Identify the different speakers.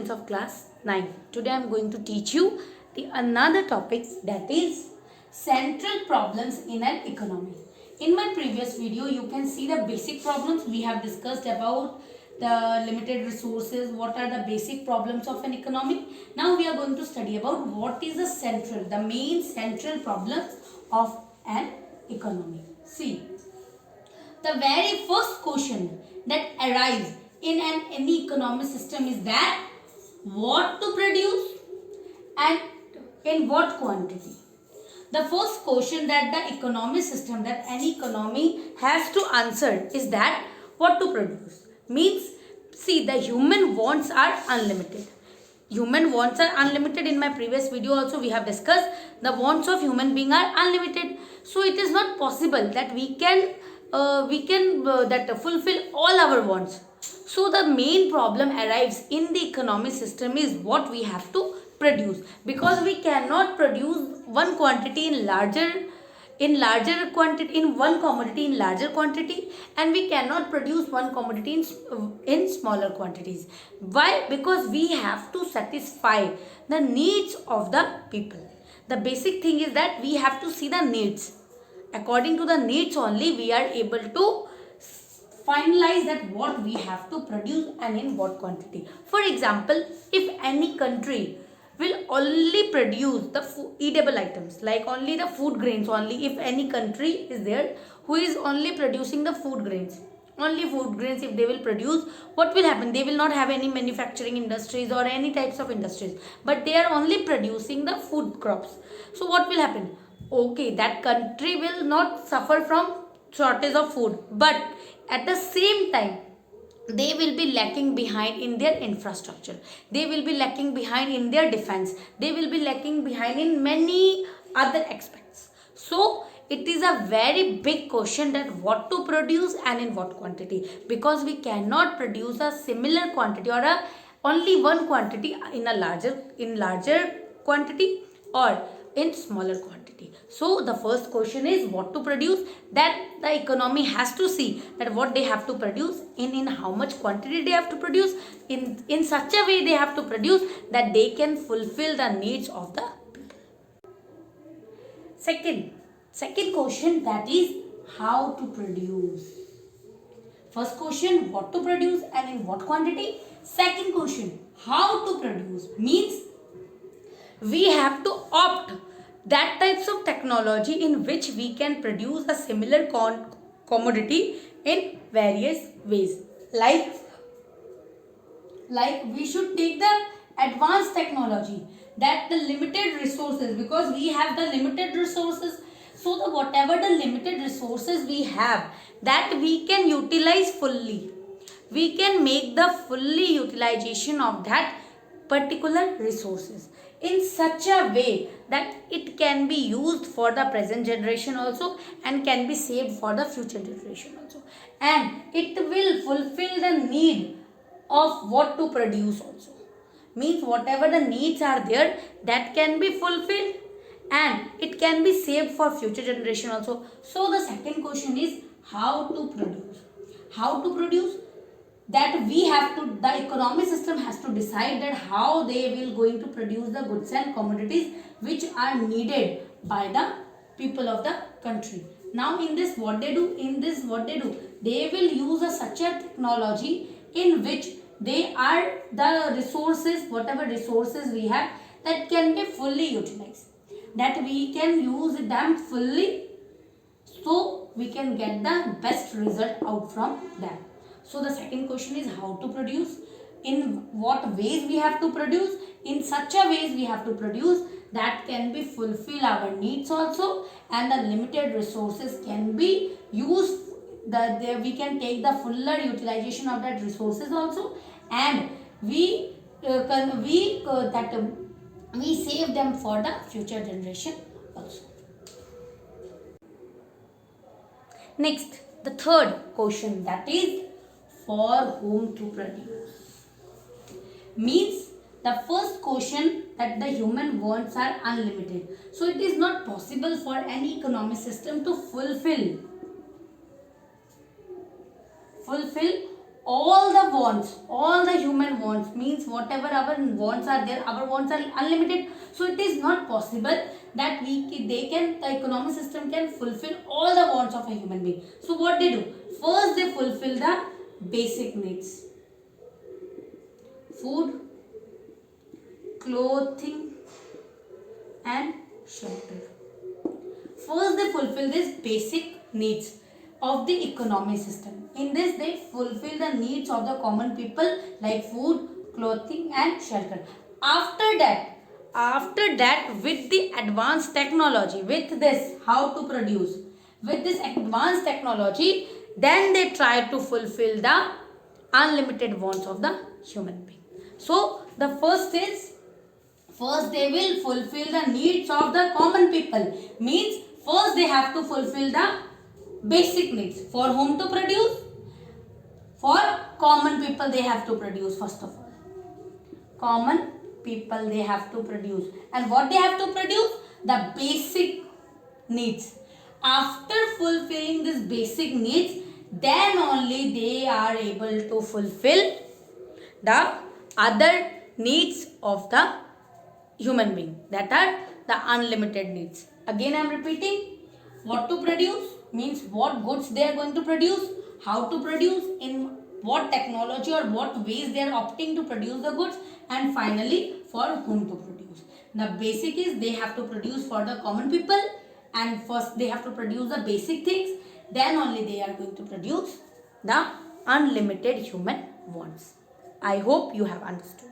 Speaker 1: students of class 9. Today I am going to teach you another topic, that is central problems in an economy. In my previous video you can see the basic problems. We have discussed about the limited resources, what are the basic problems of an economy. Now we are going to study about what is the main central problems of an economy. See, the very first question that arises in any economic system is that what to produce and in what quantity. The first question that the economic system, that any economy has to answer is that what to produce. Means, see, the human wants are unlimited. Human wants are unlimited. In my previous video also we have discussed the wants of human being are unlimited. So it is not possible that we can fulfill all our wants. So the main problem arrives in the economic system is what we have to produce, because we cannot produce one quantity in larger quantity, in one commodity in larger quantity, and we cannot produce one commodity in smaller quantities. Why? Because we have to satisfy the needs of the people. The basic thing is that we have to see the needs. According to the needs only we are able to finalize that what we have to produce and in what quantity. For example, if any country will only produce the eatable items, like only the food grains only, if any country is there who is only producing the food grains, only food grains if they will produce, what will happen? They will not have any manufacturing industries or any types of industries, but they are only producing the food crops. So what will happen? Okay, that country will not suffer from shortage of food, but at the same time they will be lacking behind in their infrastructure, they will be lacking behind in their defense, they will be lacking behind in many other aspects. So it is a very big question that what to produce and in what quantity, because we cannot produce a similar quantity or only one quantity in larger quantity or in smaller quantity. So the first question is what to produce, that the economy has to see that what they have to produce in how much quantity they have to produce, in such a way they have to produce that they can fulfill the needs of the people. Second question, that is how to produce. First question, what to produce and in what quantity. Second question, how to produce, means we have to opt that types of technology in which we can produce a similar commodity in various ways. Like we should take the advanced technology, that the limited resources, because we have the limited resources, so the whatever the limited resources we have, that we can utilize fully. We can make the fully utilization of that particular resources in such a way that it can be used for the present generation also and can be saved for the future generation also, and it will fulfill the need of what to produce also. Means whatever the needs are there, that can be fulfilled and it can be saved for future generation also. So the second question is how to produce. How to produce, that we have to, the economic system has to decide that how they will going to produce the goods and commodities which are needed by the people of the country. Now in this what they do, they will use such a technology in which they are the resources, whatever resources we have, that can be fully utilized, that we can use them fully, so we can get the best result out from them. So the second question is how to produce, in what ways we have to produce, in such a ways we have to produce that can be fulfill our needs also, and the limited resources can be used, we can take the fuller utilization of that resources also, and we save them for the future generation also. Next, the third question, that is for whom to produce. Means the first question, that the human wants are unlimited, so it is not possible for any economic system to fulfill all the human wants, means whatever our wants are there, our wants are unlimited. So it is not possible that the economic system can fulfill all the wants of a human being. So what they do? First they fulfill the basic needs: food, clothing, and shelter. First they fulfill these basic needs of the economic system. In this they fulfill the needs of the common people like food, clothing and shelter. After that with the advanced technology, with this how to produce, with this advanced technology, then they try to fulfill the unlimited wants of the human being. So the first they will fulfill the needs of the common people, means first they have to fulfill the basic needs. For whom to produce? For common people they have to produce. First of all, common people they have to produce. And what they have to produce? The basic needs. After fulfilling these basic needs, then only they are able to fulfill the other needs of the human being, that are the unlimited needs. Again I am repeating, what to produce means what goods they are going to produce, how to produce, in what technology or what ways they are opting to produce the goods, and finally for whom to produce. The basic is they have to produce for the common people, and first they have to produce the basic things, then only they are going to produce the unlimited human wants. I hope you have understood.